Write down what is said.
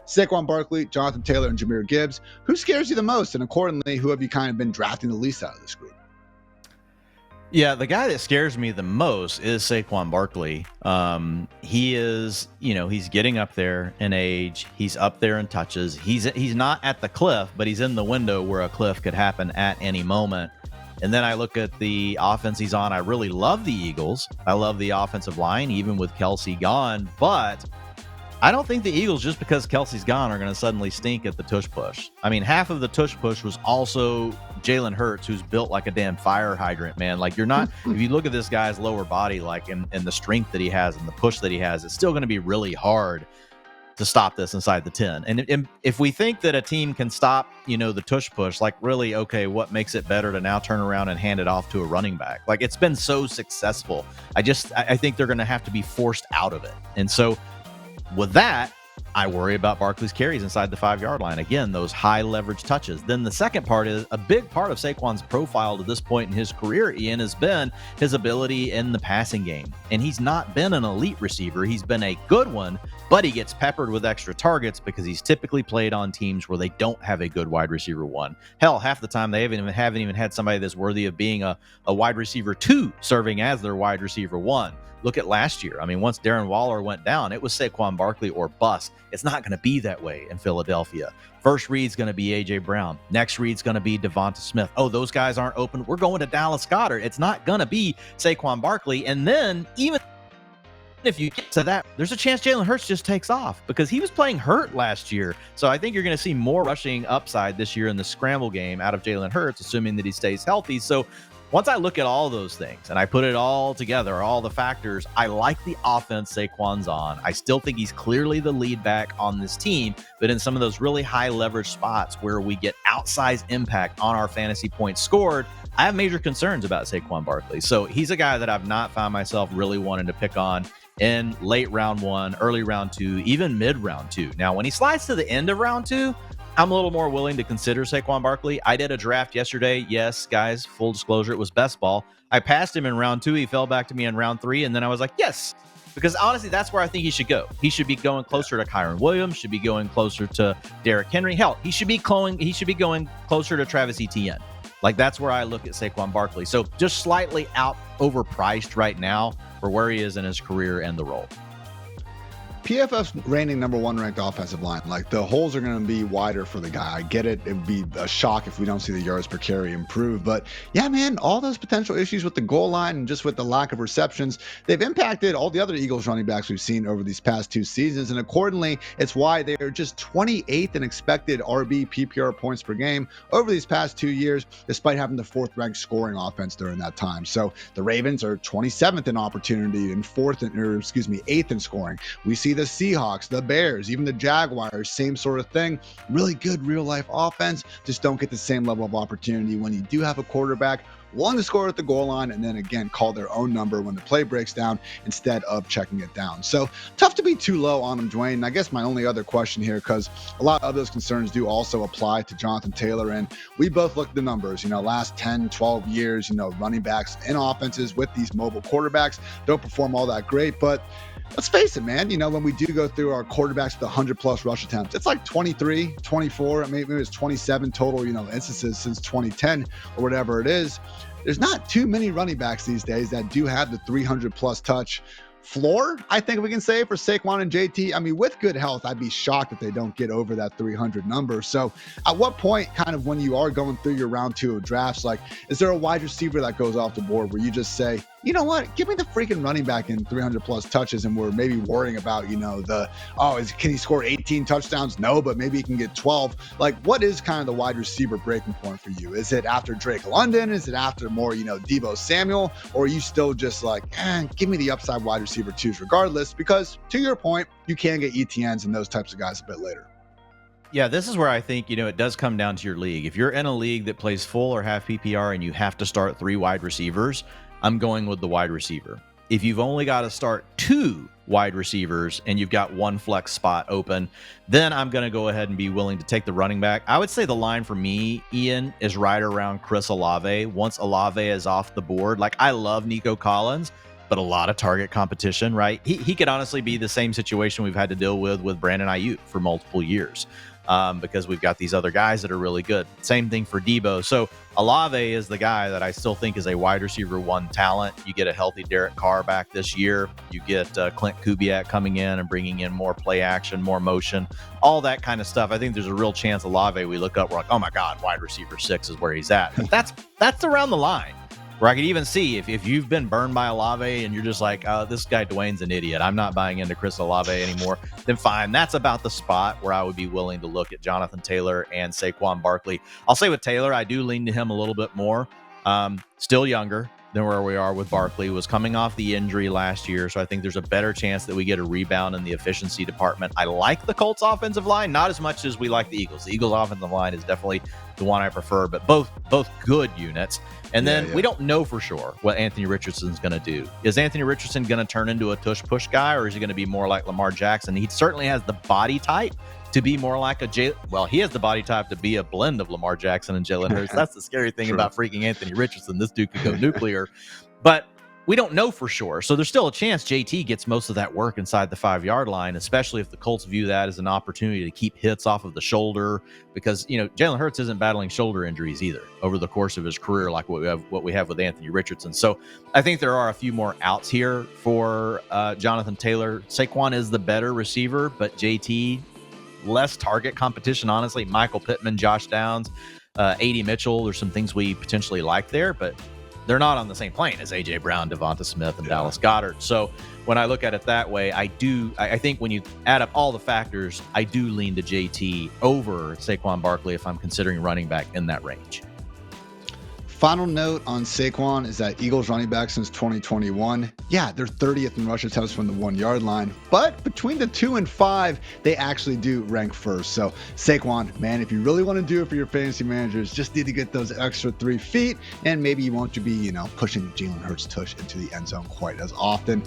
Saquon Barkley, Jonathan Taylor, and Jahmyr Gibbs. Who scares you the most? And accordingly, who have you kind of been drafting the least out of this group? Yeah, the guy that scares me the most is Saquon Barkley. He is, he's getting up there in age. He's up there in touches. He's not at the cliff, but he's in the window where a cliff could happen at any moment. And then I look at the offense he's on. I really love the Eagles. I love the offensive line, even with Kelsey gone. But I don't think the Eagles, just because Kelsey's gone, are going to suddenly stink at the tush push. I mean, half of the tush push was also Jalen Hurts, who's built like a damn fire hydrant, man. Like, you're not, if you look at this guy's lower body, like, and the strength that he has and the push that he has, it's still going to be really hard to stop this inside the 10. And if we think that a team can stop, the tush push, like, really, okay, what makes it better to now turn around and hand it off to a running back? Like, it's been so successful. I think they're going to have to be forced out of it. And so, with that, I worry about Barkley's carries inside the 5-yard line. Again, those high leverage touches. Then the second part is a big part of Saquon's profile to this point in his career, Ian, has been his ability in the passing game. And he's not been an elite receiver. He's been a good one, but he gets peppered with extra targets because he's typically played on teams where they don't have a good wide receiver 1. Hell, half the time they haven't even had somebody that's worthy of being a wide receiver 2 serving as their wide receiver 1. Look at last year. I mean, once Darren Waller went down, it was Saquon Barkley or bust. It's not going to be that way in Philadelphia. First read's going to be A.J. Brown. Next read's going to be Devonta Smith. Oh, those guys aren't open. We're going to Dallas Goedert. It's not going to be Saquon Barkley. And then even if you get to that, there's a chance Jalen Hurts just takes off because he was playing hurt last year. So I think you're going to see more rushing upside this year in the scramble game out of Jalen Hurts, assuming that he stays healthy. So once I look at all those things and I put it all together, all the factors, I like the offense Saquon's on. I still think he's clearly the lead back on this team, but in some of those really high leverage spots where we get outsized impact on our fantasy points scored, I have major concerns about Saquon Barkley. So he's a guy that I've not found myself really wanting to pick on in late round 1, early round 2, even mid round 2. Now, when he slides to the end of round 2, I'm a little more willing to consider Saquon Barkley. I did a draft yesterday. Yes, guys, full disclosure, it was best ball. I passed him in round 2. He fell back to me in round 3. And then I was like, yes, because honestly, that's where I think he should go. He should be going closer to Kyron Williams, should be going closer to Derrick Henry. Hell, he should be going closer to Travis Etienne. Like, that's where I look at Saquon Barkley. So just slightly overpriced right now for where he is in his career and the role. PFF's reigning number 1 ranked offensive line. Like, the holes are going to be wider for the guy. I get it. It would be a shock if we don't see the yards per carry improve. But yeah, man, all those potential issues with the goal line and just with the lack of receptions, they've impacted all the other Eagles running backs we've seen over these past 2 seasons. And accordingly, it's why they're just 28th in expected RB PPR points per game over these past 2 years, despite having the 4th ranked scoring offense during that time. So the Ravens are 27th in opportunity and 8th in scoring. We see the Seahawks, the Bears, even the Jaguars, same sort of thing. Really good real life offense, just don't get the same level of opportunity when you do have a quarterback willing to score at the goal line and then again call their own number when the play breaks down instead of checking it down. So tough to be too low on him, Dwain. And I guess my only other question here, because a lot of those concerns do also apply to Jonathan Taylor, and we both looked at the numbers, last 10, 12 years, running backs in offenses with these mobile quarterbacks don't perform all that great. But let's face it, man, when we do go through our quarterbacks with 100+ rush attempts, it's like 23, 24, maybe it's 27 total, instances since 2010 or whatever it is. There's not too many running backs these days that do have the 300+ touch floor, I think we can say, for Saquon and JT. I mean, with good health, I'd be shocked if they don't get over that 300 number. So at what point, kind of when you are going through your round 2 of drafts, like, is there a wide receiver that goes off the board where you just say, you know what, give me the freaking running back in 300+ touches, and we're maybe worrying about, can he score 18 touchdowns? No, but maybe he can get 12. Like, what is kind of the wide receiver breaking point for you? Is it after Drake London? Is it after more, Deebo Samuel? Or are you still just like, give me the upside wide receiver 2s regardless? Because to your point, you can get ETNs and those types of guys a bit later. Yeah, this is where I think, it does come down to your league. If you're in a league that plays full or half PPR and you have to start 3 wide receivers, I'm going with the wide receiver. if you've only got to start 2 wide receivers and you've got 1 flex spot open, then I'm going to go ahead and be willing to take the running back. I would say the line for me, Ian, is right around Chris Olave. Once Olave is off the board, like I love Nico Collins, but a lot of target competition, right? He could honestly be the same situation we've had to deal with Brandon Ayuk for multiple years, because we've got these other guys that are really good. Same thing for Debo. So Olave is the guy that I still think is a wide receiver 1 talent. You get a healthy Derek Carr back this year. You get Clint Kubiak coming in and bringing in more play action, more motion, all that kind of stuff. I think there's a real chance Olave, we look up, we're like, oh my God, wide receiver 6 is where he's at. But that's around the line. Where I could even see if you've been burned by Olave and you're just like, this guy Dwain's an idiot, I'm not buying into Chris Olave anymore, then fine. That's about the spot where I would be willing to look at Jonathan Taylor and Saquon Barkley. I'll say with Taylor, I do lean to him a little bit more. Still younger than where we are with Barkley. Was coming off the injury last year, so I think there's a better chance that we get a rebound in the efficiency department. I like the Colts offensive line, not as much as we like the Eagles. The Eagles offensive line is definitely the one I prefer, but both good units. And then we don't know for sure what Anthony Richardson's going to do. Is Anthony Richardson going to turn into a tush-push guy, or is he going to be more like Lamar Jackson? He certainly has the body type to be more like he has the body type to be a blend of Lamar Jackson and Jalen Hurts. That's the scary thing about freaking Anthony Richardson. This dude could go nuclear. But we don't know for sure. So there's still a chance JT gets most of that work inside the 5-yard line, especially if the Colts view that as an opportunity to keep hits off of the shoulder, because, Jalen Hurts isn't battling shoulder injuries either over the course of his career like what we have with Anthony Richardson. So I think there are a few more outs here for Jonathan Taylor. Saquon is the better receiver, but JT, less target competition, honestly. Michael Pittman, Josh Downs, A.D. Mitchell, there's some things we potentially like there, but they're not on the same plane as A.J. Brown, Devonta Smith, and Dallas Goedert. So when I look at it that way, I think when you add up all the factors, I do lean to JT over Saquon Barkley if I'm considering running back in that range. Final note on Saquon is that Eagles running back since 2021, they're 30th in rush attempts from the 1-yard line, but between the 2 and 5, they actually do rank first. So Saquon, man, if you really want to do it for your fantasy managers, just need to get those extra 3 feet, and maybe you won't be, pushing Jalen Hurts tush into the end zone quite as often.